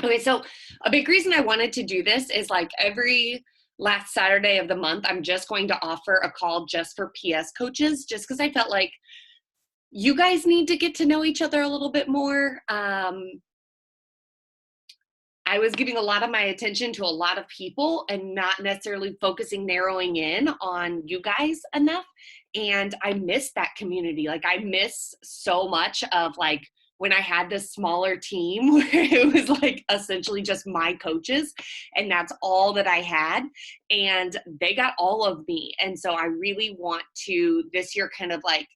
Okay, so a big reason I wanted to do this is like every last Saturday of the month, I'm just going to offer a call just for PS coaches, just because I felt like you guys need to get to know each other a little bit more. I was giving a lot of my attention to a lot of people and not necessarily focusing, narrowing in on you guys enough. And I miss that community. Like I miss so much of like when I had this smaller team where it was like essentially just my coaches and that's all that I had. And they got all of me. And so I really want to this year kind of like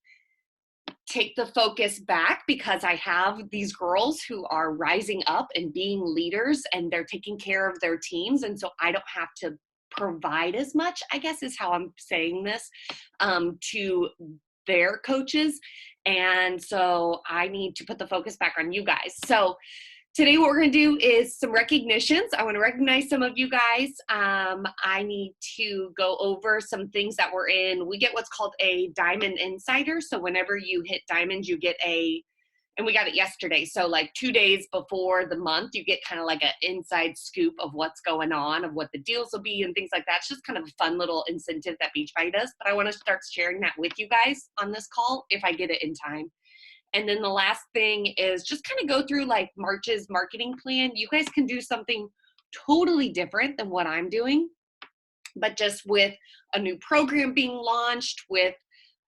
take the focus back because I have these girls who are rising up and being leaders and they're taking care of their teams. And so I don't have to provide as much, I guess is how I'm saying this, to their coaches. And so I need to put the focus back on you guys. So today what we're going to do is some recognitions. I want to recognize some of you guys. I need to go over some things that we're in. We get what's called a Diamond Insider. So whenever you hit Diamond, you get and we got it yesterday. So like 2 days before the month, you get kind of like an inside scoop of what's going on, of what the deals will be and things like that. It's just kind of a fun little incentive that Beachbody does. But I want to start sharing that with you guys on this call if I get it in time. And then the last thing is just kind of go through like March's marketing plan. You guys can do something totally different than what I'm doing, but just with a new program being launched, with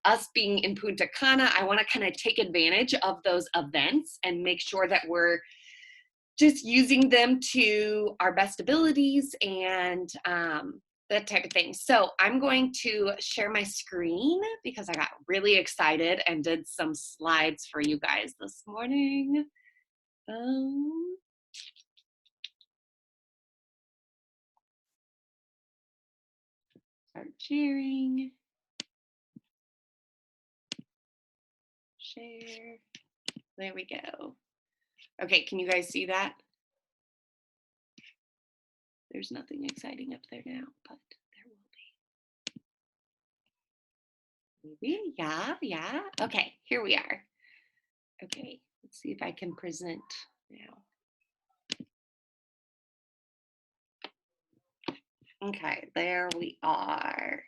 us being in Punta Cana, I want to kind of take advantage of those events and make sure that we're just using them to our best abilities and that type of thing. So I'm going to share my screen because I got really excited and did some slides for you guys this morning. Start sharing. Share. There we go. Okay, can you guys see that? There's nothing exciting up there now, but there will be. Maybe, yeah. Okay, here we are. Okay, let's see if I can present now. Okay, there we are.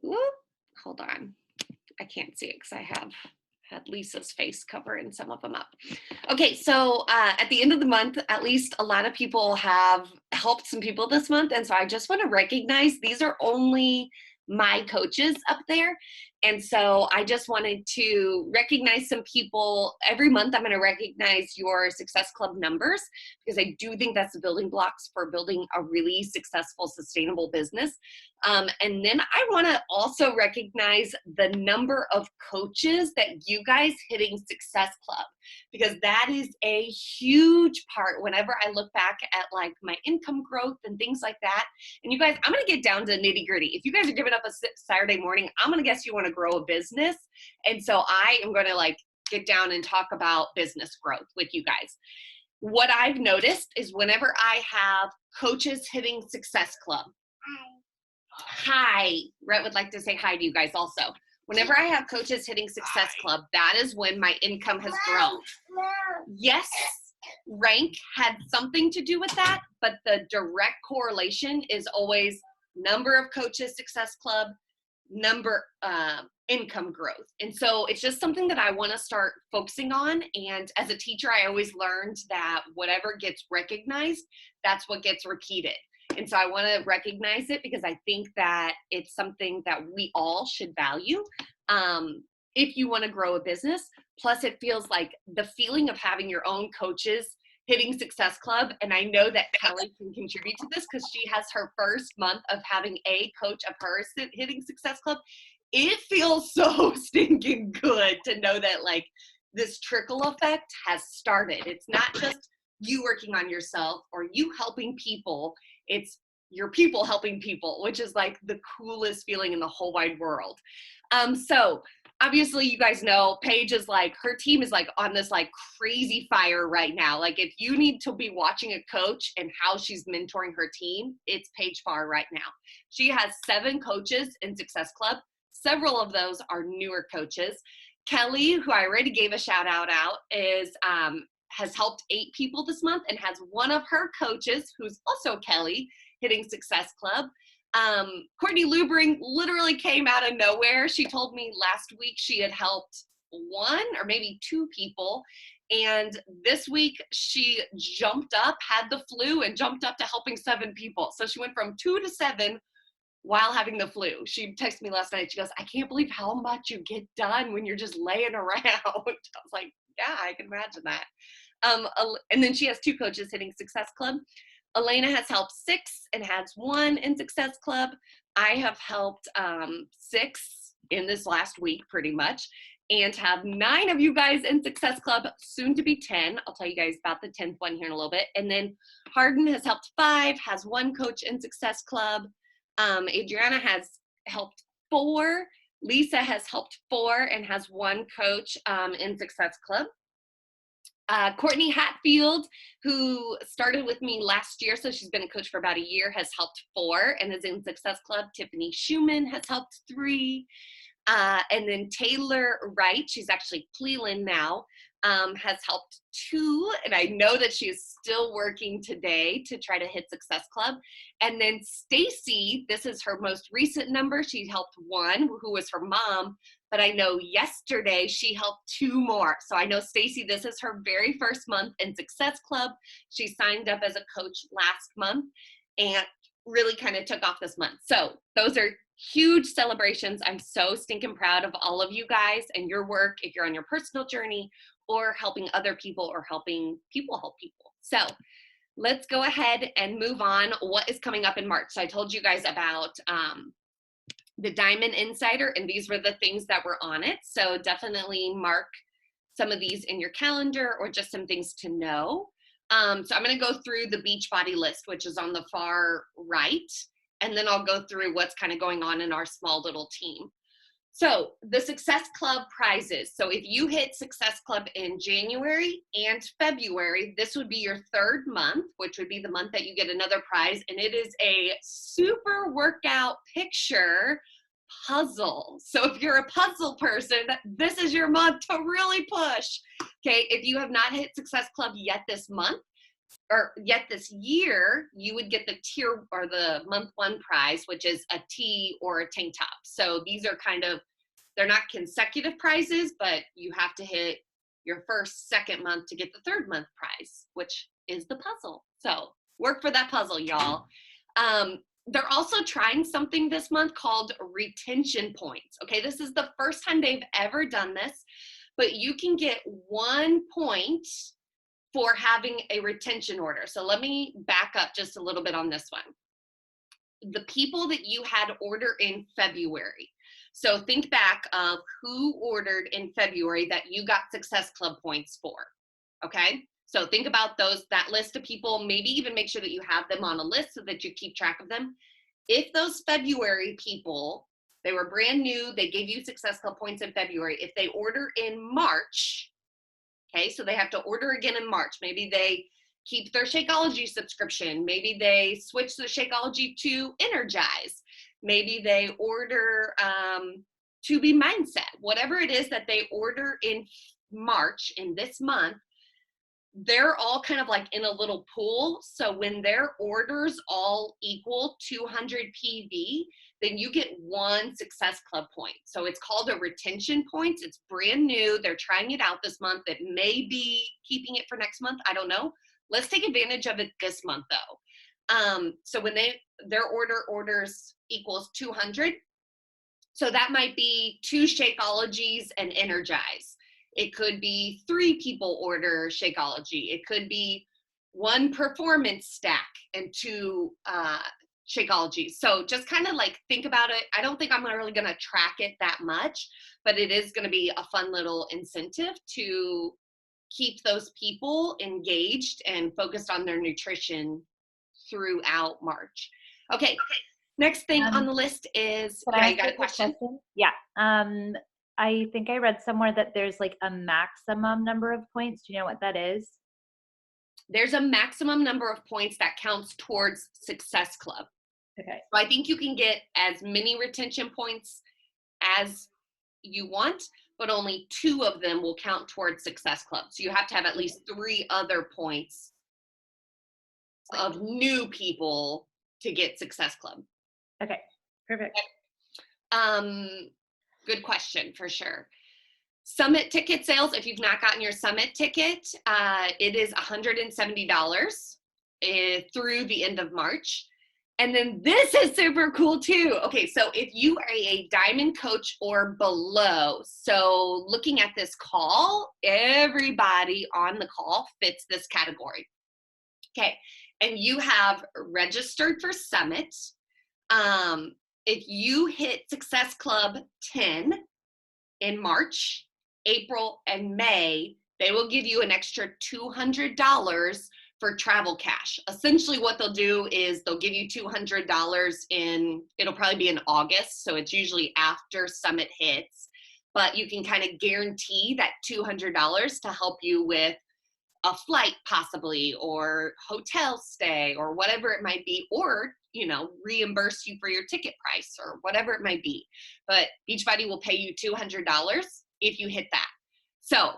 Whoop, hold on. I can't see it because I have had Lisa's face covering some of them up. Okay, so at the end of the month, at least a lot of people have helped some people this month. And so I just want to recognize these are only my coaches up there. And so I just wanted to recognize some people. Every month I'm going to recognize your Success Club numbers because I do think that's the building blocks for building a really successful, sustainable business. And then I want to also recognize the number of coaches that you guys hitting Success Club, because that is a huge part whenever I look back at like my income growth and things like that. And you guys, I'm going to get down to nitty gritty. If you guys are giving up a Saturday morning, I'm going to guess you want to grow a business. And so I am going to like get down and talk about business growth with you guys. What I've noticed is whenever I have coaches hitting Success Club, hi, Rhett would like to say hi to you guys also. Whenever I have coaches hitting Success Club, that is when my income has grown. Yes, rank had something to do with that, but the direct correlation is always number of coaches Success Club, income growth. And so it's just something that I want to start focusing on. And as a teacher, I always learned that whatever gets recognized, that's what gets repeated. And so I want to recognize it because I think that it's something that we all should value if you want to grow a business. Plus, it feels like the feeling of having your own coaches hitting Success Club. And I know that Kelly can contribute to this because she has her first month of having a coach of hers hitting Success Club. It feels so stinking good to know that like this trickle effect has started. It's not just you working on yourself or you helping people. It's your people helping people, which is like the coolest feeling in the whole wide world. So obviously you guys know Paige is like, her team is like on this like crazy fire right now. Like if you need to be watching a coach and how she's mentoring her team, it's Paige Farr right now. She has 7 coaches in Success Club. Several of those are newer coaches. Kelly, who I already gave a shout out, is has helped 8 people this month and has one of her coaches, who's also Kelly, hitting Success Club. Courtney Lubring literally came out of nowhere. She told me last week she had helped 1 or maybe 2 people. And this week she jumped up, had the flu, and jumped up to helping 7 people. So she went from 2 to 7 while having the flu. She texted me last night. She goes, I can't believe how much you get done when you're just laying around. I was like, yeah, I can imagine that. And then she has 2 coaches hitting Success Club. Elena has helped 6 and has 1 in Success Club. I have helped 6 in this last week pretty much, and have 9 of you guys in Success Club, soon to be 10. I'll tell you guys about the 10th one here in a little bit. And then Hardin has helped 5, has 1 coach in Success Club. Adriana has helped 4. Lisa has helped 4 and has 1 coach in Success Club. Courtney Hatfield, who started with me last year, so she's been a coach for about a year, has helped 4 and is in Success Club. Tiffany Schumann has helped 3. And then Taylor Wright, she's actually Cleland now, has helped 2. And I know that she is still working today to try to hit Success Club. And then Stacy, this is her most recent number. She helped 1, who was her mom. But I know yesterday she helped 2 more. So I know Stacy, this is her very first month in Success Club. She signed up as a coach last month and really kind of took off this month. So those are huge celebrations. I'm so stinking proud of all of you guys and your work, if you're on your personal journey or helping other people or helping people help people. So let's go ahead and move on. What is coming up in March? So I told you guys about the Diamond Insider, and these were the things that were on it. So definitely mark some of these in your calendar or just some things to know. So I'm going to go through the Beachbody list, which is on the far right, and then I'll go through what's kind of going on in our small little team. So the Success Club prizes. So if you hit Success Club in January and February, this would be your 3rd month, which would be the month that you get another prize. And it is a super workout picture puzzle. So if you're a puzzle person, this is your month to really push. Okay, if you have not hit Success Club yet this month, or yet this year, you would get the tier or the month 1 prize, which is a tee or a tank top. So these are kind of, they're not consecutive prizes, but you have to hit your 1st, 2nd month to get the 3rd month prize, which is the puzzle. So work for that puzzle, y'all. They're also trying something this month called retention points. Okay, this is the first time they've ever done this, but you can get 1 point for having a retention order. So let me back up just a little bit on this one. The people that you had order in February. So think back of who ordered in February that you got Success Club points for, okay? So think about those, that list of people, maybe even make sure that you have them on a list so that you keep track of them. If those February people, they were brand new, they gave you Success Club points in February, if they order in March, okay, so they have to order again in March. Maybe they keep their Shakeology subscription. Maybe they switch the Shakeology to Energize. Maybe they order To Be Mindset. Whatever it is that they order in March, in this month, they're all kind of like in a little pool. So when their orders all equal 200 PV, then you get 1 Success Club point. So it's called a retention point. It's brand new. They're trying it out this month. It may be keeping it for next month. I don't know. Let's take advantage of it this month though. So when their orders equals 200, so that might be 2 Shakeologies and Energize. It could be 3 people order Shakeology. It could be 1 performance stack and 2 Shakeology. So just kind of like think about it. I don't think I'm really going to track it that much, but it is going to be a fun little incentive to keep those people engaged and focused on their nutrition throughout March. Okay, next thing on the list is, yeah, you got a question? Yeah. I think I read somewhere that there's like a maximum number of points. Do you know what that is? There's a maximum number of points that counts towards Success Club. Okay. So I think you can get as many retention points as you want, but only 2 of them will count towards Success Club. So you have to have at least 3 other points of new people to get Success Club. Okay, perfect. Good question for sure. Summit ticket sales, if you've not gotten your Summit ticket, it is $170 through the end of March. And then this is super cool too. Okay, so if you are a diamond coach or below, so looking at this call, everybody on the call fits this category. Okay, and you have registered for Summit. If you hit Success Club 10 in March, April, and May, they will give you an extra $200 for travel cash. Essentially what they'll do is they'll give you $200 it'll probably be in August, so it's usually after Summit hits, but you can kind of guarantee that $200 to help you with a flight possibly, or hotel stay, or whatever it might be, or reimburse you for your ticket price or whatever it might be. But Beachbody will pay you $200 if you hit that. So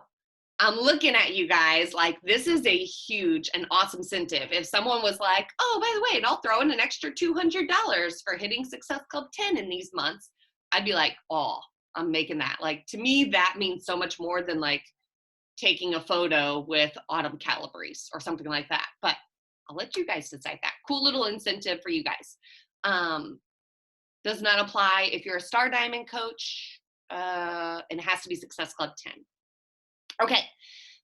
I'm looking at you guys like this is a huge and awesome incentive. If someone was like, oh, by the way, and I'll throw in an extra $200 for hitting Success Club 10 in these months, I'd be like, oh, I'm making that. Like, to me, that means so much more than like taking a photo with Autumn Calabrese or something like that. But I'll let you guys decide that. Cool little incentive for you guys. Does not apply if you're a Star Diamond coach, and it has to be Success Club 10. Okay,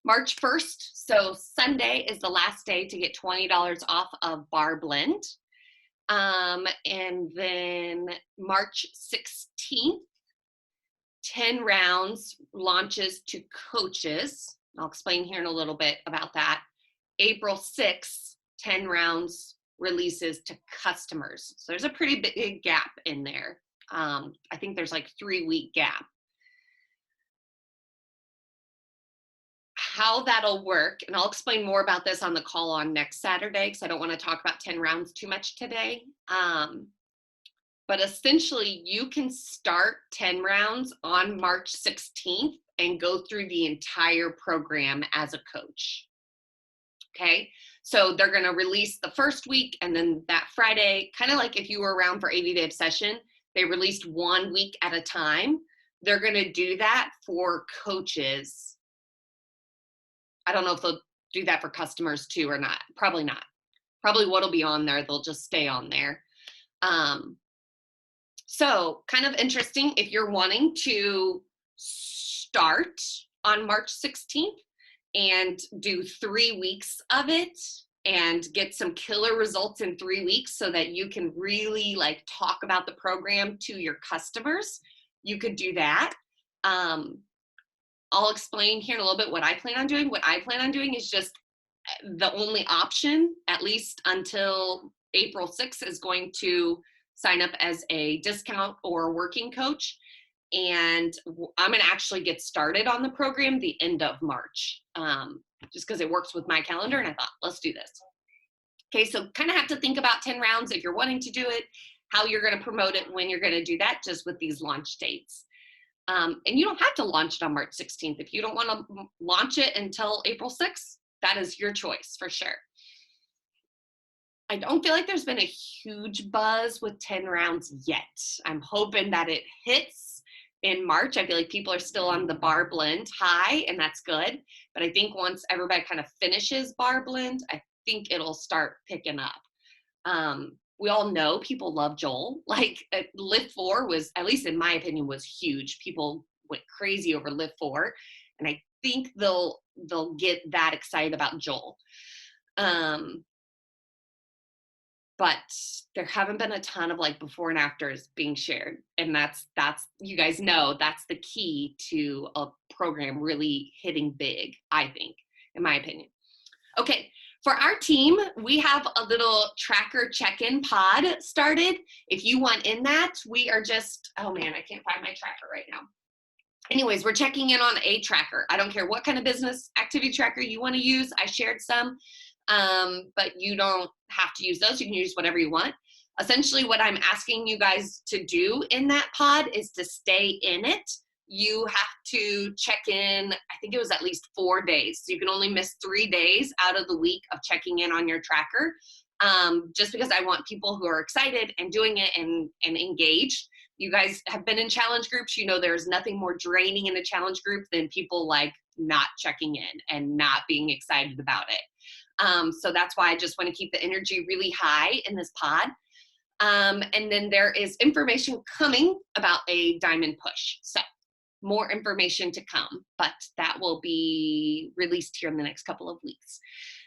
March 1st, so Sunday is the last day to get $20 off of Bar Blend. And then March 16th, 10 rounds launches to coaches. I'll explain here in a little bit about that. April 6th, 10 rounds releases to customers. So there's a pretty big gap in there. I think there's like 3-week gap. How that'll work, and I'll explain more about this on the call on next Saturday because I don't want to talk about 10 rounds too much today. But essentially, you can start 10 rounds on March 16th and go through the entire program as a coach. Okay, so they're going to release the first week, and then that Friday, kind of like if you were around for 80 Day Obsession, they released 1 week at a time. They're going to do that for coaches. I don't know if they'll do that for customers too or not. Probably not. Probably what'll be on there, they'll just stay on there. So kind of interesting if you're wanting to start on March 16th and do 3 weeks of it and get some killer results in 3 weeks so that you can really like talk about the program to your customers, you could do that. I'll explain here in a little bit what I plan on doing. What I plan on doing is just the only option, at least until April 6th, is going to sign up as a discount or working coach. And I'm going to actually get started on the program the end of March, just because it works with my calendar. And I thought, let's do this. Okay, so kind of have to think about 10 rounds if you're wanting to do it, how you're going to promote it, when you're going to do that, just with these launch dates. And you don't have to launch it on March 16th. If you don't want to launch it until April 6th, that is your choice for sure. I don't feel like there's been a huge buzz with 10 rounds yet. I'm hoping that it hits in March. I feel like people are still on the Bar Blend high, and that's good. But I think once everybody kind of finishes Bar Blend, I think it'll start picking up. We all know people love Joel. Like Lift 4 was, at least in my opinion, was huge. People went crazy over Lift 4, and I think they'll get that excited about Joel. But there haven't been a ton of like before and afters being shared, and that's you guys know that's the key to a program really hitting big, I think, in my opinion. Okay. For our team, we have a little tracker check-in pod started. If you want in that, we are just, oh man, I can't find my tracker right now. Anyways, we're checking in on a tracker. I don't care what kind of business activity tracker you want to use. I shared some, but you don't have to use those. You can use whatever you want. Essentially, what I'm asking you guys to do in that pod is to stay in it you have to check in, I think it was at least 4 days. So you can only miss 3 days out of the week of checking in on your tracker. Just because I want people who are excited and doing it and engaged. You guys have been in challenge groups. You know, there's nothing more draining in a challenge group than people like not checking in and not being excited about it. So that's why I just want to keep the energy really high in this pod. And then there is information coming about a diamond push. So more information to come, but that will be released here in the next couple of weeks.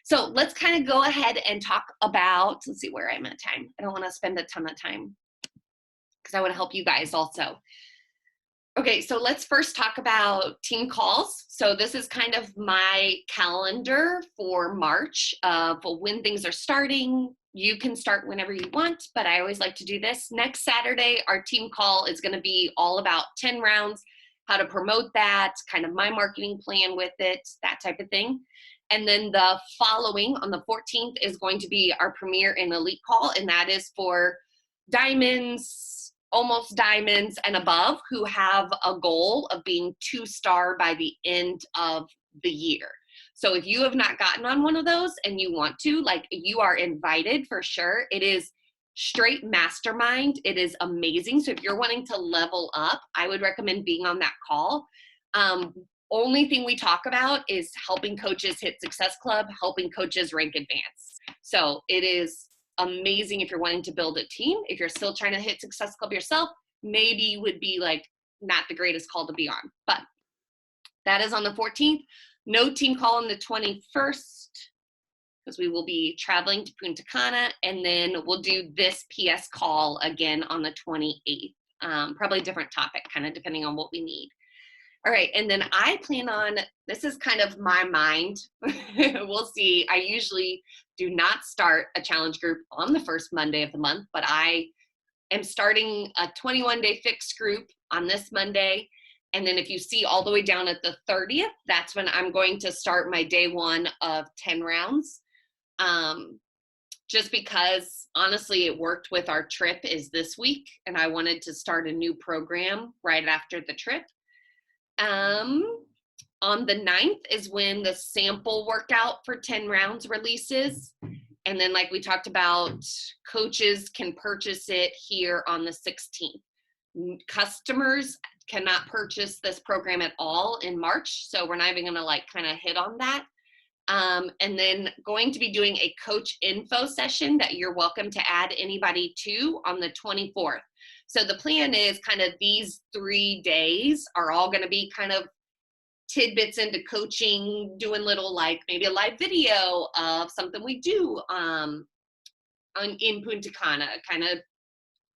So let's kind of go ahead and talk about, let's see where I'm at time. I don't want to spend a ton of time because I want to help you guys also. Okay, so let's first talk about team calls. So this is kind of my calendar for March of when things are starting. You can start whenever you want, but I always like to do this. Next Saturday, our team call is going to be all about 10 rounds, how to promote that, kind of my marketing plan with it, that type of thing. And then the following, on the 14th, is going to be our Premier and Elite call, and that is for diamonds, almost diamonds and above, who have a goal of being 2-star by the end of the year. So if you have not gotten on one of those and you want to, like, you are invited for sure. It is straight mastermind. It is amazing. So if you're wanting to level up, I would recommend being on that call. Only thing we talk about is helping coaches hit Success Club, helping coaches rank advance. So it is amazing if you're wanting to build a team. If you're still trying to hit Success Club yourself, maybe would be like not the greatest call to be on. But that is on the 14th. No team call on the 21st because we will be traveling to Punta Cana, and then we'll do this PS call again on the 28th. Probably a different topic, kind of depending on what we need. All right, and then I plan on, this is kind of my mind. We'll see. I usually do not start a challenge group on the first Monday of the month, but I am starting a 21-day fixed group on this Monday. And then if you see all the way down at the 30th, that's when I'm going to start my day 1 of 10 rounds. Just because honestly, it worked with our trip is this week, and I wanted to start a new program right after the trip. On the 9th is when the sample workout for 10 rounds releases. And then like we talked about, coaches can purchase it here on the 16th. Customers cannot purchase this program at all in March. So we're not even gonna like kind of hit on that. And then going to be doing a coach info session that you're welcome to add anybody to on the 24th. So the plan is kind of these 3 days are all going to be kind of tidbits into coaching, doing little like maybe a live video of something we do in Punta Cana, kind of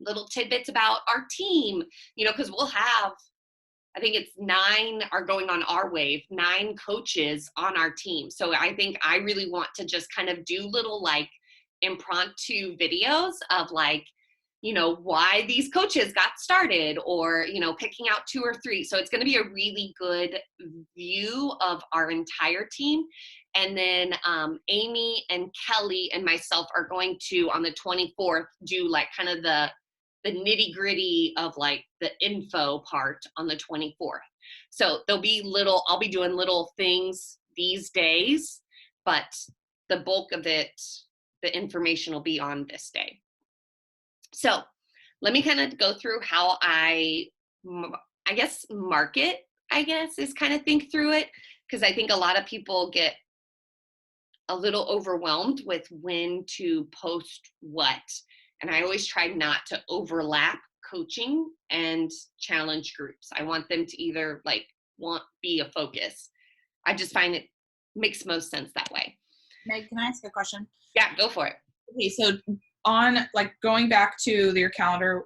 little tidbits about our team, you know, because we'll have, I think it's 9 are going on our wave, 9 coaches on our team. So I think I really want to just kind of do little like impromptu videos of like, you know, why these coaches got started, or, you know, picking out 2 or 3. So it's going to be a really good view of our entire team. And then Amy and Kelly and myself are going to, on the 24th, do like kind of the nitty gritty of like the info part on the 24th. So there'll be little, I'll be doing little things these days, but the bulk of it, the information will be on this day. So let me kind of go through how I guess market, is kind of think through it, because I think a lot of people get a little overwhelmed with when to post what. And I always try not to overlap coaching and challenge groups. I want them to either like be a focus. I just find it makes most sense that way. Meg, can I ask a question? Yeah, go for it. Okay, so on like going back to your calendar,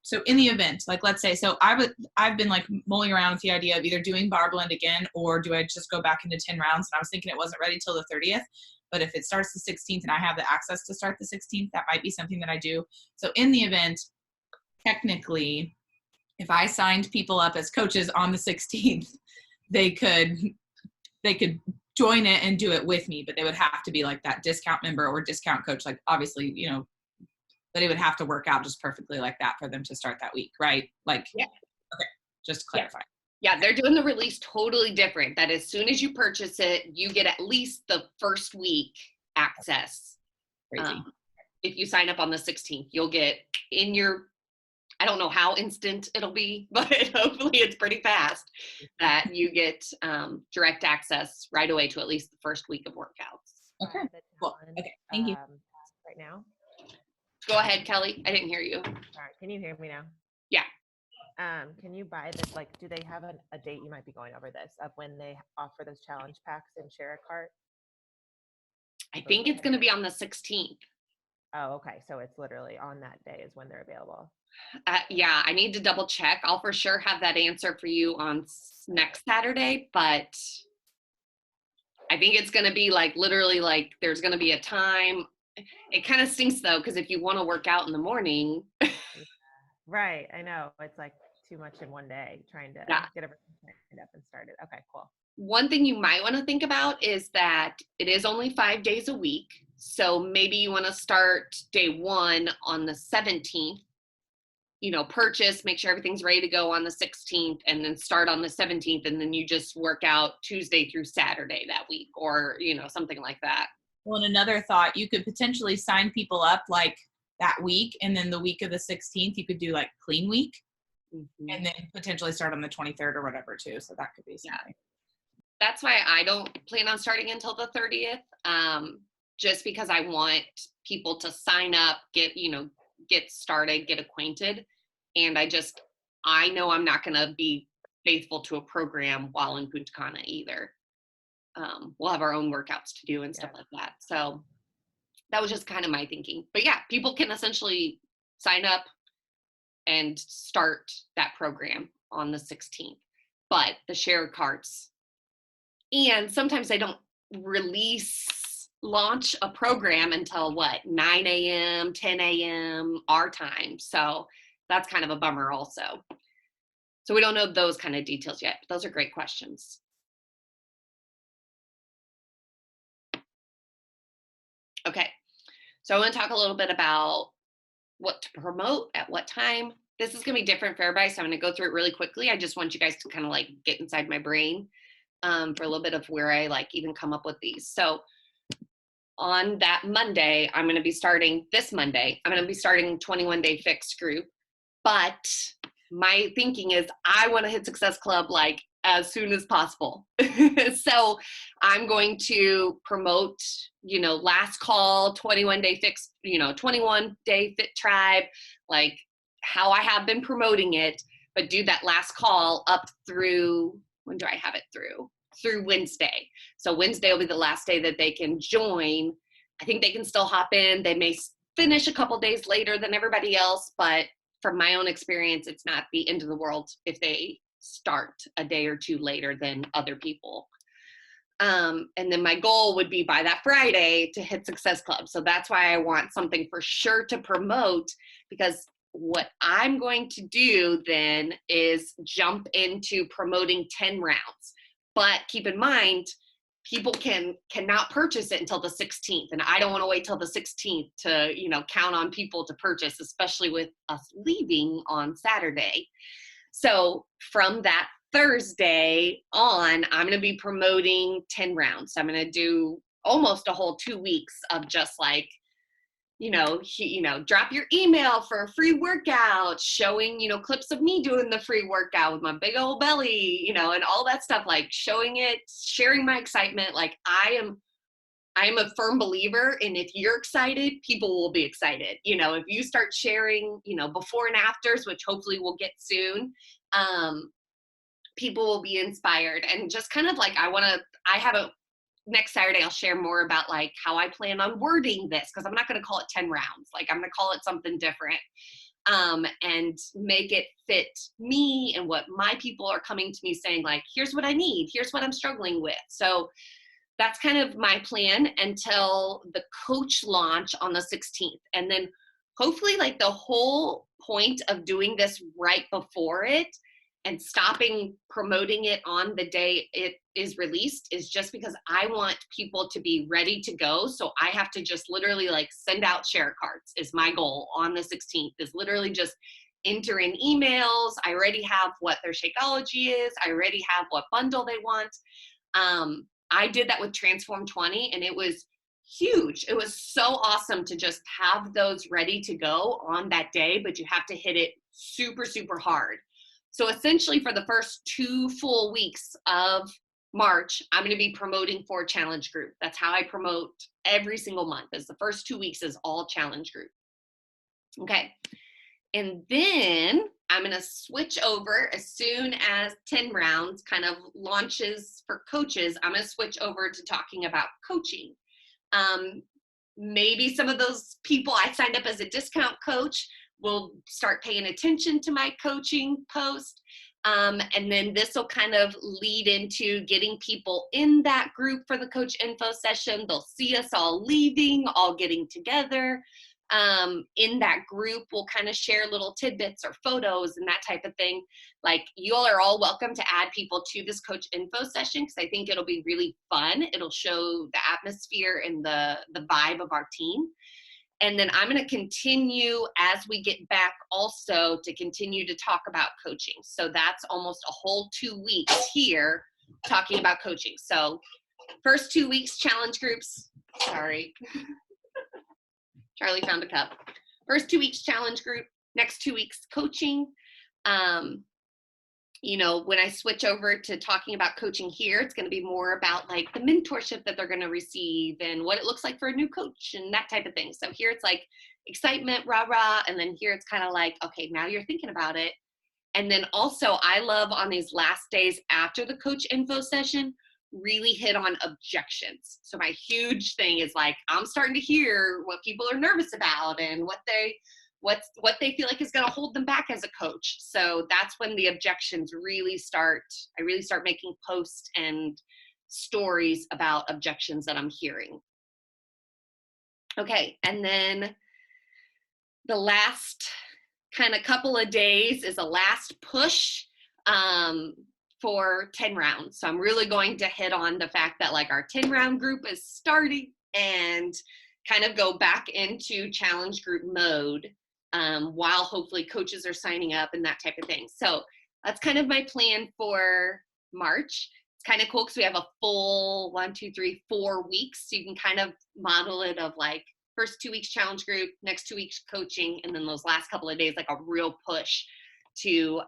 so in the event, like let's say, so I've been like mulling around with the idea of either doing bar blend again, or do I just go back into 10 rounds? And I was thinking it wasn't ready till the 30th, but if it starts the 16th and I have the access to start the 16th, that might be something that I do. So in the event, technically, if I signed people up as coaches on the 16th, they could join it and do it with me, but they would have to be like that discount member or discount coach. Like obviously, you know, but it would have to work out just perfectly like that for them to start that week, right? Like, yeah. Okay. Just to clarify. Yeah, they're doing the release totally different. That as soon as you purchase it, you get at least the first week access. Crazy. If you sign up on the 16th, you'll get in your, I don't know how instant it'll be, but hopefully it's pretty fast that you get direct access right away to at least the first week of workouts. Okay, cool. Okay, thank you. Right now. Go ahead, Kelly. I didn't hear you. All right. Can you hear me now? Yeah. Can you buy this? Like, do they have a date? You might be going over this of when they offer those challenge packs and share a cart. I think it's going to be on the 16th. Oh, okay. So it's literally on that day is when they're available. Yeah, I need to double check. I'll for sure have that answer for you on next Saturday, but I think it's going to be like literally like there's going to be a time. It kind of stinks though, because if you want to work out in the morning. Right. I know. It's like too much in one day trying to get everything lined up and started. Okay, cool. One thing you might want to think about is that it is only 5 days a week. So maybe you want to start day 1 on the 17th, purchase, make sure everything's ready to go on the 16th, and then start on the 17th. And then you just work out Tuesday through Saturday that week, or, something like that. Well, and another thought, you could potentially sign people up like that week. And then the week of the 16th, you could do like clean week, and then potentially start on the 23rd or whatever too. So that could be something. Yeah. That's why I don't plan on starting until the 30th. Just because I want people to sign up, get started, get acquainted. And I know I'm not going to be faithful to a program while in Punta Cana either. We'll have our own workouts to do and stuff like that. So that was just kind of my thinking. But yeah, people can essentially sign up and start that program on the 16th. But the share carts, and sometimes they don't launch a program until 9 a.m., 10 a.m. our time. So that's kind of a bummer also. So we don't know those kind of details yet, but those are great questions. Okay, so I want to talk a little bit about what to promote at what time. This is going to be different for everybody, so I'm going to go through it really quickly. I just want you guys to kind of like get inside my brain for a little bit of where I even come up with these. So on that Monday, I'm going to be starting this Monday. I'm going to be starting 21 Day Fix group, but my thinking is I want to hit Success Club as soon as possible. So I'm going to promote, last call, 21 Day Fix, 21 Day Fit Tribe, like how I have been promoting it, but do that last call up through, when do I have it through? Through Wednesday. So Wednesday will be the last day that they can join. I think they can still hop in. They may finish a couple days later than everybody else, but from my own experience, it's not the end of the world if they start a day or two later than other people. And then my goal would be by that Friday to hit Success Club. So that's why I want something for sure to promote, because what I'm going to do then is jump into promoting 10 rounds. But keep in mind, people cannot purchase it until the 16th. And I don't want to wait till the 16th to, count on people to purchase, especially with us leaving on Saturday. So from that Thursday on, I'm going to be promoting 10 rounds. I'm going to do almost a whole 2 weeks of just drop your email for a free workout, showing, clips of me doing the free workout with my big old belly, and all that stuff, showing it, sharing my excitement. I am a firm believer in if you're excited, people will be excited. If you start sharing, before and afters, which hopefully we'll get soon, people will be inspired. And just kind of next Saturday, I'll share more about how I plan on wording this, because I'm not going to call it 10 rounds. I'm going to call it something different, and make it fit me and what my people are coming to me saying, here's what I need. Here's what I'm struggling with. So that's kind of my plan until the coach launch on the 16th. And then hopefully the whole point of doing this right before it and stopping promoting it on the day it is released is just because I want people to be ready to go. So I have to just literally send out share cards is my goal on the 16th, is literally just enter in emails. I already have what their Shakeology is. I already have what bundle they want. I did that with Transform 20, and it was huge. It was so awesome to just have those ready to go on that day, but you have to hit it super, super hard. So essentially for the first 2 full weeks of March, I'm going to be promoting for Challenge Group. That's how I promote every single month, is the first 2 weeks is all Challenge Group. Okay. And then I'm going to switch over as soon as 10 rounds kind of launches for coaches. I'm going to switch over to talking about coaching. Maybe some of those people I signed up as a discount coach will start paying attention to my coaching post. And then this will kind of lead into getting people in that group for the coach info session. They'll see us all leaving, all getting together. In that group, we'll kind of share little tidbits or photos and that type of thing. Like, you all are all welcome to add people to this coach info session, because I think it'll be really fun. It'll show the atmosphere and the vibe of our team. And then I'm going to continue as we get back also to continue to talk about coaching. So that's almost a whole 2 weeks here talking about coaching. So first 2 weeks, challenge groups. Sorry. Charlie found a cup. First 2 weeks, challenge group. Next 2 weeks, coaching. You know, when I switch over to talking about coaching here, it's going to be more about like the mentorship that they're going to receive and what it looks like for a new coach and that type of thing. So here it's like excitement, rah, rah. And then here it's kind of like, okay, now you're thinking about it. And then also I love on these last days after the coach info session, really hit on objections. So my huge thing is like, I'm starting to hear what people are nervous about and what they feel like is going to hold them back as a coach. So that's when the objections really start. I really start making posts and stories about objections that I'm hearing. Okay, and then the last kind of couple of days is a last push for 10 rounds. So I'm really going to hit on the fact that like our 10 round group is starting and kind of go back into challenge group mode while hopefully coaches are signing up and that type of thing. So that's kind of my plan for March. It's kind of cool because we have a full 4 weeks. So you can kind of model it of like first 2 weeks challenge group, next 2 weeks coaching, and then those last couple of days, like a real push to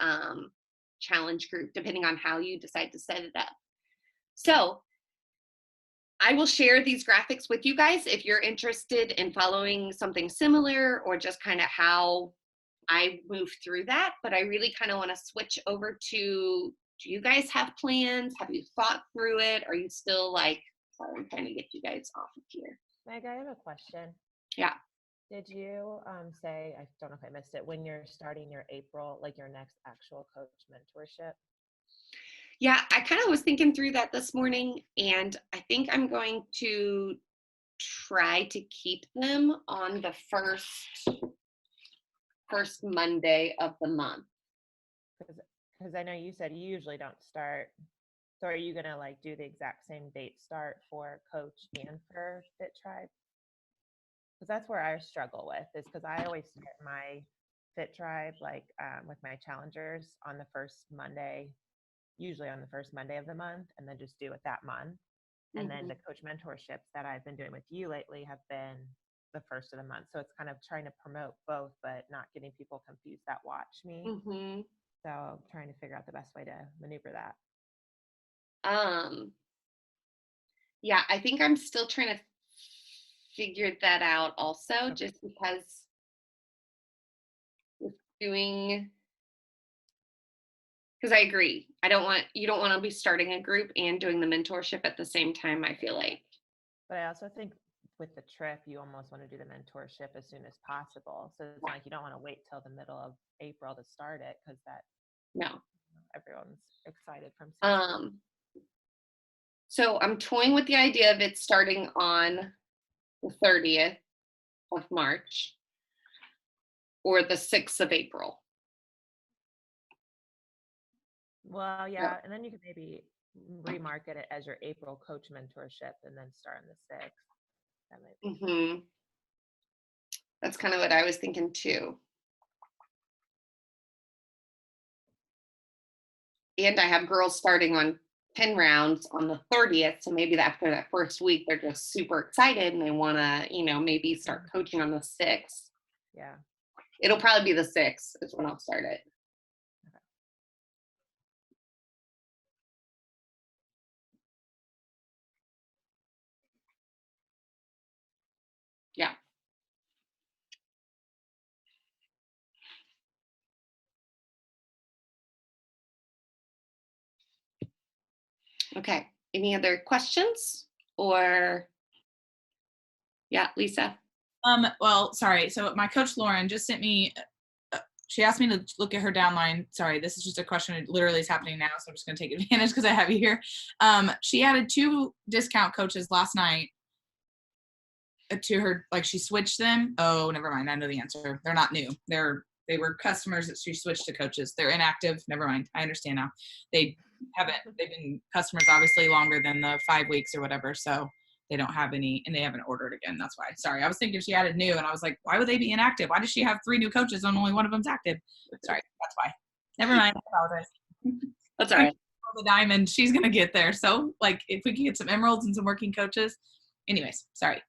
challenge group, depending on how you decide to set it up. So I will share these graphics with you guys if you're interested in following something similar or just kind of how I move through that. But I really kind of want to switch over to, do you guys have plans? Have you thought through it? Are you still like, sorry, I'm trying to get you guys off of here. Meg, I have a question. Yeah. Did you say, I don't know if I missed it, when you're starting your April, like your next actual coach mentorship? Yeah, I kind of was thinking through that this morning, and I think I'm going to try to keep them on the first Monday of the month. Because I know you said you usually don't start. So are you going to like do the exact same date start for coach and for Fit Tribe? Because that's where I struggle with, is because I always start my Fit Tribe like with my challengers on the first Monday, usually on the first Monday of the month, and then just do it that month. And then the coach mentorships that I've been doing with you lately have been the first of the month. So it's kind of trying to promote both, but not getting people confused that watch me. So trying to figure out the best way to maneuver that. Yeah, I think I'm still trying to figure that out also, just because with doing, because I agree. You don't want to be starting a group and doing the mentorship at the same time, I feel like. But I also think with the trip, you almost want to do the mentorship as soon as possible. So it's like you don't want to wait till the middle of April to start it, because that everyone's excited from so I'm toying with the idea of it starting on the 30th of March or the 6th of April. Well, yeah, and then you could maybe remarket it as your April coach mentorship and then start on the 6th. That might be That's kind of what I was thinking too. and I have girls starting on 10 rounds on the 30th. So maybe after that first week, they're just super excited and they want to, maybe start coaching on the 6th. Yeah. It'll probably be the 6th is when I'll start it. Yeah. Okay. Any other questions or yeah, Lisa? Well, sorry. So my coach Lauren just sent me, she asked me to look at her downline. Sorry, this is just a question that literally is happening now, so I'm just gonna take advantage because I have you here. She added 2 discount coaches last night to her, like she switched them. Oh, never mind. I know the answer. They're not new. They were customers that she switched to coaches. They're inactive. Never mind. I understand now. They've been customers obviously longer than the 5 weeks or whatever. So they don't have any, and they haven't ordered again. That's why. Sorry. I was thinking she added new and I was like, why would they be inactive? Why does she have 3 new coaches and only one of them's active? Sorry. That's why. Never mind. I apologize. That's all right. The diamond, she's going to get there. So like if we can get some emeralds and some working coaches. Anyways, sorry.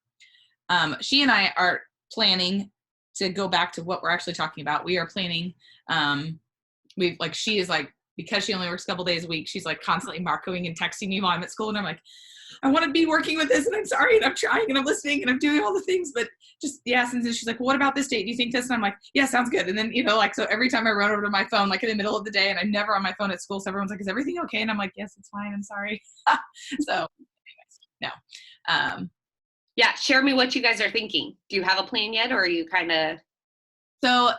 She and I are planning to go back to what we're actually talking about. We are planning, she is like, because she only works a couple days a week, she's like constantly marking and texting me while I'm at school. And I'm like, I want to be working with this and I'm sorry. And I'm trying and I'm listening and I'm doing all the things, but just, yeah. And then she's like, well, what about this date? Do you think this? And I'm like, yeah, sounds good. And then, so every time I run over to my phone, like in the middle of the day, and I'm never on my phone at school. So everyone's like, is everything okay? And I'm like, yes, it's fine. I'm sorry. So anyways, no. Yeah, share me what you guys are thinking. Do you have a plan yet, or are you kind of? So,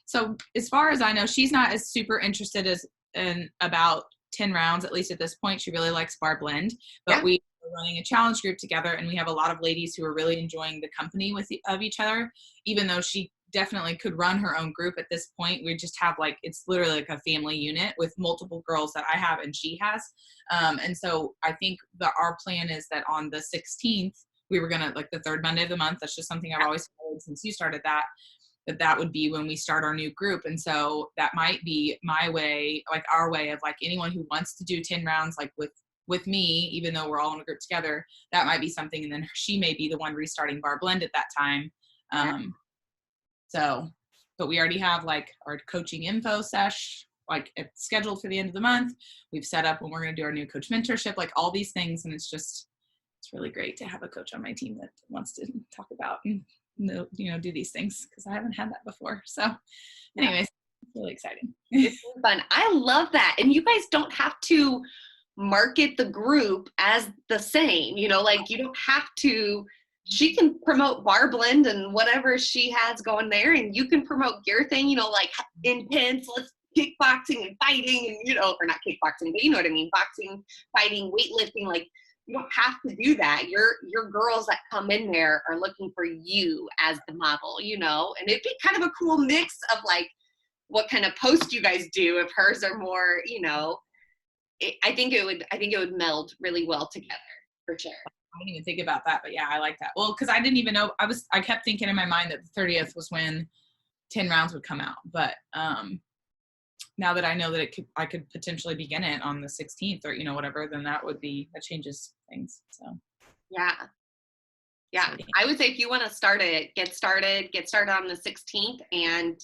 so as far as I know, she's not as super interested in about 10 rounds, at least at this point. She really likes Bar Blend, but Yeah. we are running a challenge group together, and we have a lot of ladies who are really enjoying the company of each other, even though she definitely could run her own group at this point. We just have it's literally like a family unit with multiple girls that I have and she has. And so I think that our plan is that on the 16th, we were going to, the 3rd Monday of the month. That's just something I've always followed since you started that would be when we start our new group. And so that might be my way, our way of anyone who wants to do 10 rounds, with me, even though we're all in a group together, that might be something. And then she may be the one restarting Bar Blend at that time. But we already have our coaching info sesh, it's scheduled for the end of the month. We've set up when we're going to do our new coach mentorship, all these things. And it's really great to have a coach on my team that wants to talk about and, do these things, because I haven't had that before. So anyways, it's really exciting. It's fun. I love that. And you guys don't have to market the group as the same, you don't have to. She can promote Bar Blend and whatever she has going there, and you can promote your thing, intense, let's kickboxing and fighting, and or not kickboxing, but you know what I mean, boxing, fighting, weightlifting. You don't have to do that. Your girls that come in there are looking for you as the model, and it'd be kind of a cool mix of what kind of post you guys do. If hers are more, I think it would meld really well together for sure. I didn't even think about that, but yeah, I like that. Well, because I didn't even know, I kept thinking in my mind that the 30th was when 10 rounds would come out. But now that I know that I could potentially begin it on the 16th or, whatever, then that changes things. So. Yeah. I would say if you want to start it, get started on the 16th, and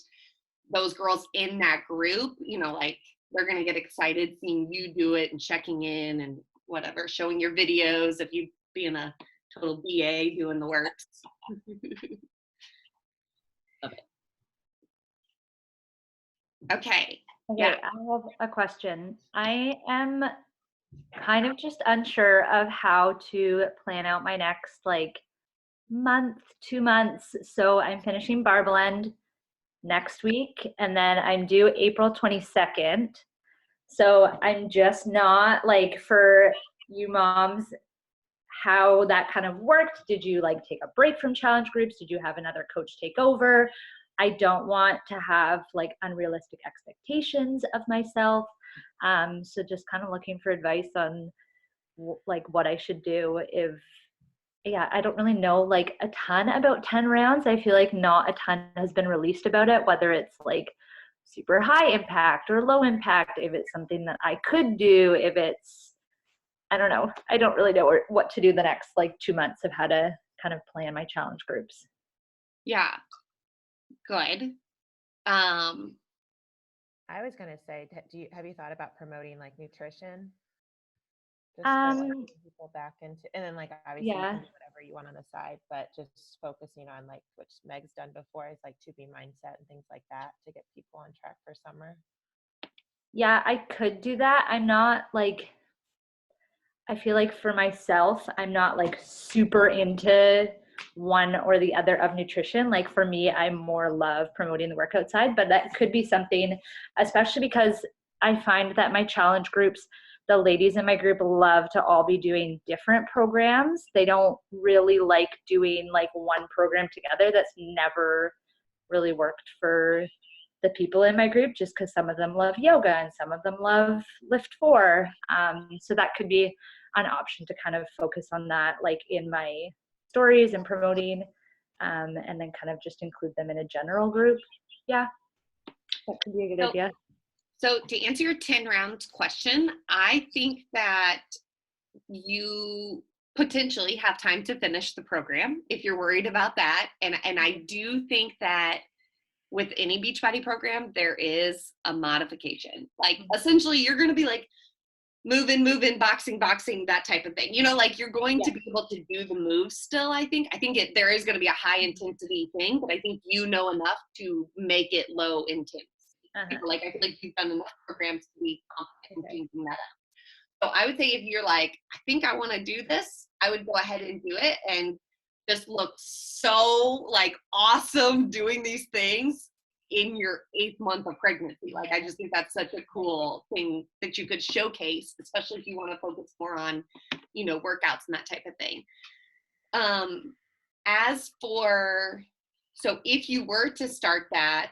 those girls in that group, they're going to get excited seeing you do it and checking in and whatever, showing your videos of you being a total BA doing the works. Love it. Okay. Yeah. I have a question. I am kind of just unsure of how to plan out my next month, 2 months. So I'm finishing Bar Blend next week, and then I'm due April 22nd. So I'm just not for you moms, how that kind of worked. Did you take a break from challenge groups? Did you have another coach take over? I don't want to have unrealistic expectations of myself. So just kind of looking for advice on what I should do I don't really know a ton about 10 rounds. I feel not a ton has been released about it, whether it's super high impact or low impact, if it's something that I could do, if it's, I don't know. I don't really know what to do the next like 2 months of how to kind of plan my challenge groups. Yeah. Good. Um, I was gonna say, have you thought about promoting like nutrition? Just for like Um, getting people back into, and then like obviously you yeah. can do whatever you want on the side, but just focusing on like which Meg's done before is like to be mindset and things like that to get people on track for summer. Yeah, I could do that. I'm not like, I feel like for myself, I'm not like super into one or the other of nutrition. Like for me, I more love promoting the workout side, but that could be something, especially because I find that my challenge groups, the ladies in my group love to all be doing different programs. They don't really like doing like one program together. That's never really worked for the people in my group, just because some of them love yoga and some of them love lift 4. So that could be an option to kind of focus on that, like in my stories and promoting, and then kind of just include them in a general group. Yeah, that could be a good so, idea. so to answer your 10 rounds question, I think that you potentially have time to finish the program if you're worried about that. And I do think that with any Beachbody program, there is a modification. Like essentially you're going to be like moving, boxing, that type of thing. You know, like you're going to be able to do the moves still, I think. There is going to be a high intensity thing, but I think you know enough to make it low intense. Like I feel like you've done enough programs to be confident in changing that up. So I would say if you're like, I think I want to do this, I would go ahead and do it and just look so like awesome doing these things in your 8th month of pregnancy. Like I just think that's such a cool thing that you could showcase, especially if you want to focus more on, you know, workouts and that type of thing. As for, so if you were to start that,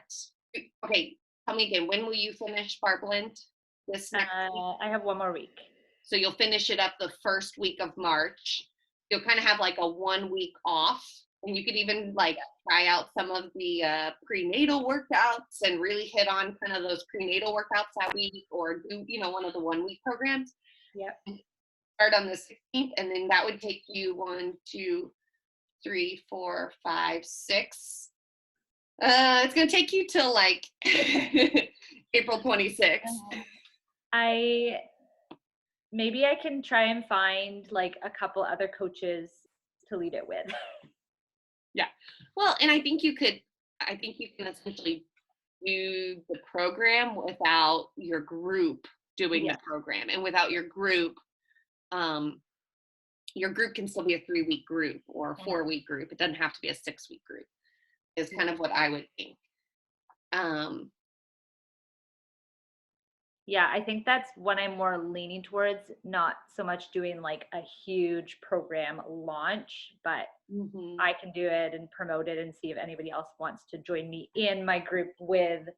okay, tell me again, when will you finish Barblend? This next week? I have one more week. So you'll finish it up the first week of March. You'll kind of have like a 1 week off, and you could even like try out some of the prenatal workouts and really hit on kind of those prenatal workouts that week, or do, you know, one of the 1 week programs. Yep. Start on the 16th, and then that would take you 1, 2, 3, 4, 5, 6. It's gonna take you till like April 26th. Maybe I can try and find like a couple other coaches to lead it with. Yeah. Well, and I think you can essentially do the program without your group doing the program. And without your group can still be a 3-week group or a 4-week group. It doesn't have to be a 6-week group, is kind of what I would think. Yeah, I think that's what I'm more leaning towards, not so much doing like a huge program launch, but I can do it and promote it and see if anybody else wants to join me in my group with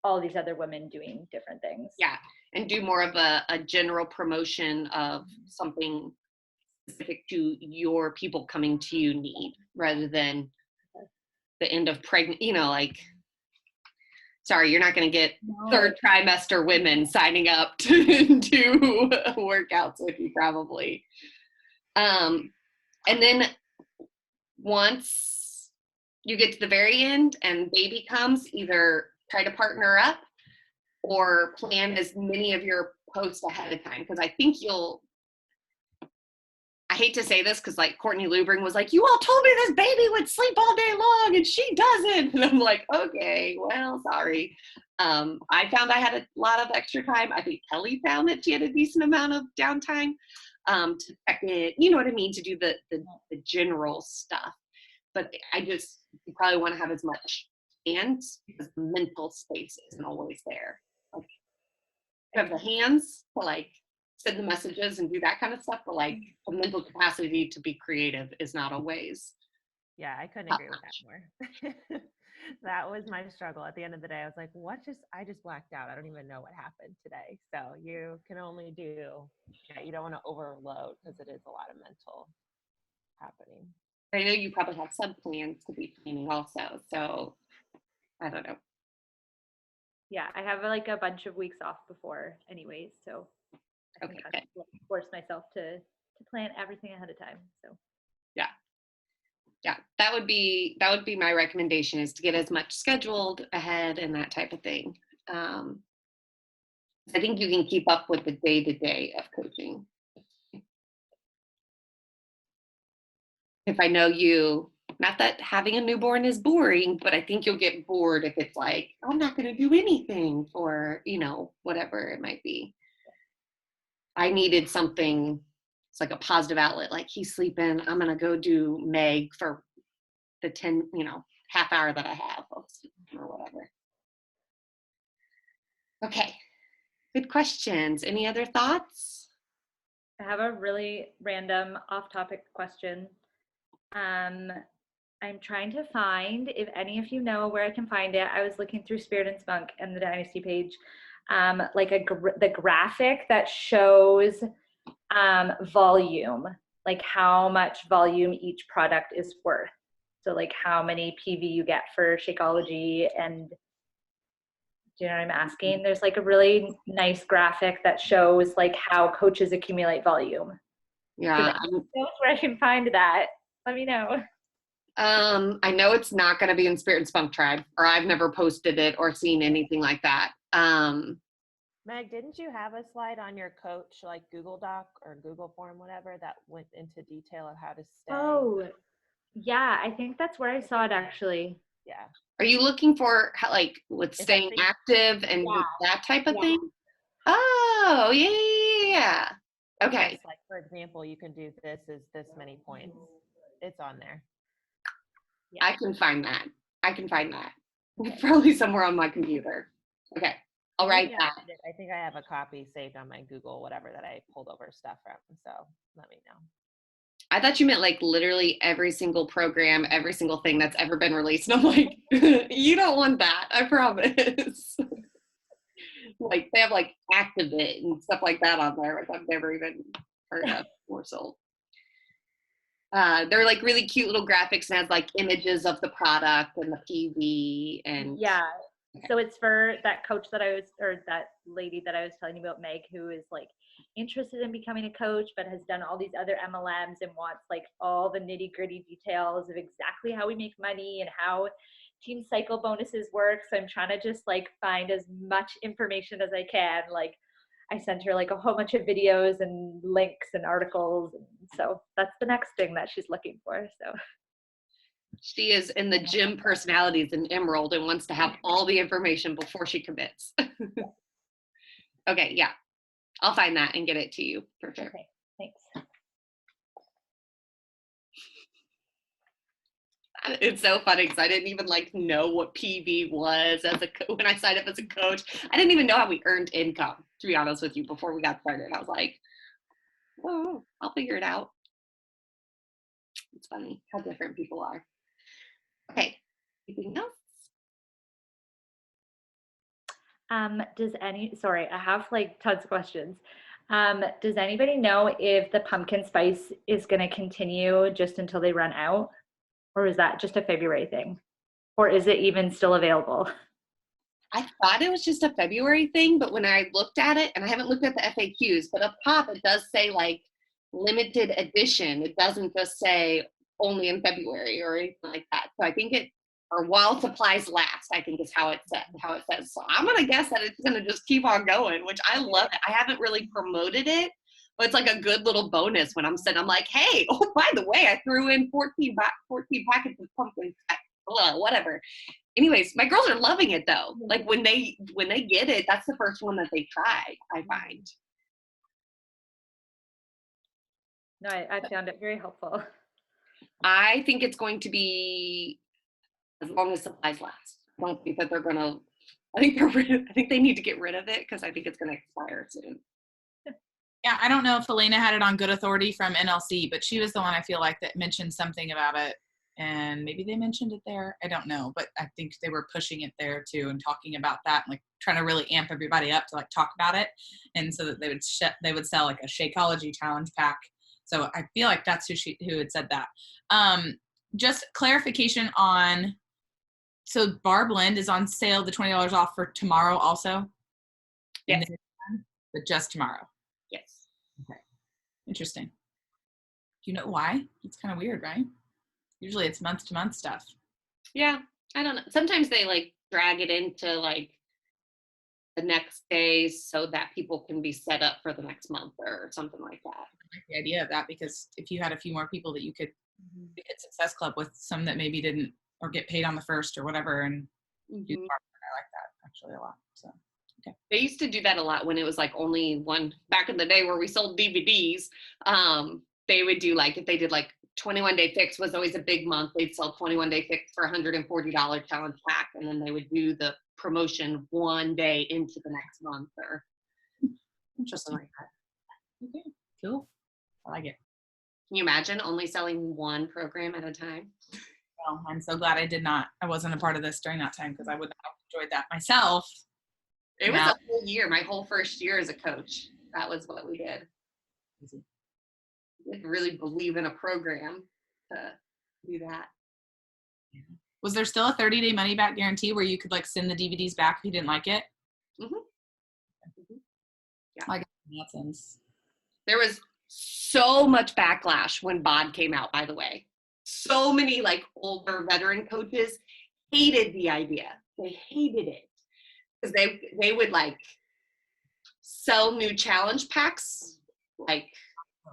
all these other women doing different things. Yeah, and do more of a general promotion of something specific to your people coming to you need, rather than the end of pregnant, you know, like, sorry, you're not going to get 3rd trimester women signing up to do workouts with you probably. And then once you get to the very end and baby comes, either try to partner up or plan as many of your posts ahead of time. Because I think I hate to say this because like Courtney Lubring was like, you all told me this baby would sleep all day long and she doesn't. And I'm like, okay, well, sorry. I found I had a lot of extra time. I think Kelly found that she had a decent amount of downtime to check in, you know what I mean, to do the general stuff. But you probably want to have as much, and because the mental space isn't always there. Like, you have the hands to like send the messages and do that kind of stuff, but like the mental capacity to be creative is not always. Yeah, I couldn't agree with that more. That was my struggle. At the end of the day, I was like, I just blacked out. I don't even know what happened today. So you can only do, you don't want to overload because it is a lot of mental happening. I know you probably have sub plans to be planning also. So I don't know. Yeah, I have like a bunch of weeks off before anyways, so I think Okay, I should force myself to plan everything ahead of time. So Yeah, that would be my recommendation, is to get as much scheduled ahead and that type of thing. I think you can keep up with the day-to-day of coaching. If I know you, not that having a newborn is boring, but I think you'll get bored if it's like, I'm not going to do anything for, whatever it might be. I needed something, it's like a positive outlet, like he's sleeping, I'm going to go do Meg for the 10, half hour that I have or whatever. Okay, good questions. Any other thoughts? I have a really random off-topic question. I'm trying to find, if any of you know where I can find it. I was looking through Spirit and Spunk and the Dynasty page, like the graphic that shows volume, like how much volume each product is worth. So like how many PV you get for Shakeology, and do you know what I'm asking? There's like a really nice graphic that shows like how coaches accumulate volume. Yeah, So knows where I can find that. Let me know. I know it's not going to be in Spirit and Spunk Tribe, or I've never posted it or seen anything like that. Meg, didn't you have a slide on your coach, like Google Doc or Google Form, whatever, that went into detail of how to stay? Oh, yeah, I think that's where I saw it actually. Yeah. Are you looking for with staying active and that type of thing? Oh, yeah. Okay. Just like, for example, you can do this many points. It's on there. Yeah. I can find that. It's probably somewhere on my computer. Okay. I'll write that. I think I have a copy saved on my Google, whatever, that I pulled over stuff from. So let me know. I thought you meant like literally every single program, every single thing that's ever been released. And I'm like, you don't want that, I promise. Like they have like Activate and stuff like that on there, which I've never even heard of or sold. They're like really cute little graphics and has like images of the product and the PV and So it's for that coach that that lady that I was telling you about, Meg, who is like interested in becoming a coach, but has done all these other MLMs and wants like all the nitty gritty details of exactly how we make money and how team cycle bonuses work. So I'm trying to just like find as much information as I can. Like I sent her like a whole bunch of videos and links and articles. And so that's the next thing that she's looking for. So she is in the gym personalities in Emerald and wants to have all the information before she commits. Okay, yeah. I'll find that and get it to you for sure. Okay, thanks. It's so funny because I didn't even like know what PV was when I signed up as a coach. I didn't even know how we earned income, to be honest with you, before we got started. I was like, oh, I'll figure it out. It's funny how different people are. Okay, anything else? Sorry, I have like tons of questions. Does anybody know if the pumpkin spice is going to continue just until they run out? Or is that just a February thing? Or is it even still available? I thought it was just a February thing, but when I looked at it, and I haven't looked at the FAQs, but up top it does say like limited edition. It doesn't just say only in February or anything like that. So I think or while supplies last, I think is how it says. So I'm gonna guess that it's gonna just keep on going, which I love it. I haven't really promoted it, but it's like a good little bonus when I'm like, hey, oh, by the way, I threw in 14 packets of pumpkin, whatever. Anyways, my girls are loving it though. Like when they get it, that's the first one that they try, I find. No, I found it very helpful. I think it's going to be as long as supplies last. I don't think that they're gonna. I think they need to get rid of it because I think it's gonna expire soon. Yeah, I don't know if Elena had it on good authority from NLC, but she was the one I feel like that mentioned something about it, and maybe they mentioned it there. I don't know, but I think they were pushing it there too and talking about that, and like trying to really amp everybody up to like talk about it, and so that they would sell like a Shakeology challenge pack. So I feel like that's who had said that. Just clarification on So Bar Blend is on sale, the $20 off for tomorrow also? Yes. But just tomorrow. Yes. Okay. Interesting. Do you know why? It's kind of weird, right? Usually it's month to month stuff. Yeah, I don't know. Sometimes they like drag it into like the next day so that people can be set up for the next month or something like that. I like the idea of that, because if you had a few more people that you could get Success Club with, some that maybe didn't or get paid on the first or whatever, and do the Mhm. bar, I like that actually a lot. So They used to do that a lot when it was like only one back in the day where we sold DVDs. They would do like if they did like 21 Day Fix was always a big month. They'd sell 21 Day Fix for $140 challenge pack, and then they would do the promotion one day into the next month or something interesting. like that. Okay, cool. I like it. Can you imagine only selling one program at a time? Well, I'm so glad I wasn't a part of this during that time, because I would not have enjoyed that myself. It was Yeah. a whole year, my whole first year as a coach. That was what we did. Easy. We didn't really believe in a program to do that. Was there still a 30-day money back guarantee where you could like send the DVDs back if you didn't like it? Mhm. Mhm. Yeah. Like that sense. There was so much backlash when BOD came out, by the way. So many like older veteran coaches hated the idea. They hated it because they would like sell new challenge packs like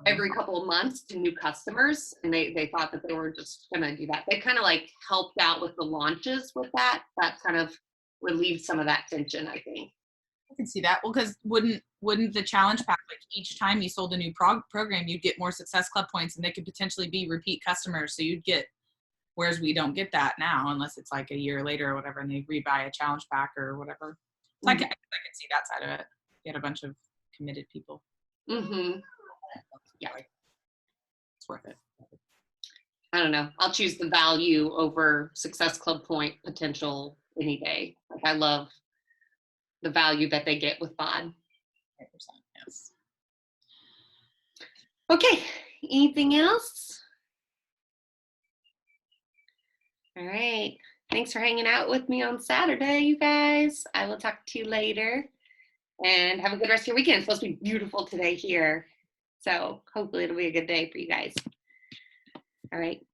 every couple of months to new customers, and they thought that they were just gonna do that. They kind of like helped out with the launches with that. That kind of relieved some of that tension, I think. I can see that. Well, because wouldn't the challenge pack, like each time you sold a new program, you'd get more Success Club points, and they could potentially be repeat customers. So you'd get, whereas we don't get that now unless it's like a year later or whatever, and they rebuy a challenge pack or whatever. So I can see that side of it. You had a bunch of committed people. Mm-hmm. Yeah. It's worth it. I don't know. I'll choose the value over Success Club point potential any day. Like I love the value that they get with BOD. 100%, yes. Okay. Anything else? All right. Thanks for hanging out with me on Saturday, you guys. I will talk to you later. And have a good rest of your weekend. It's supposed to be beautiful today here. So hopefully it'll be a good day for you guys. All right.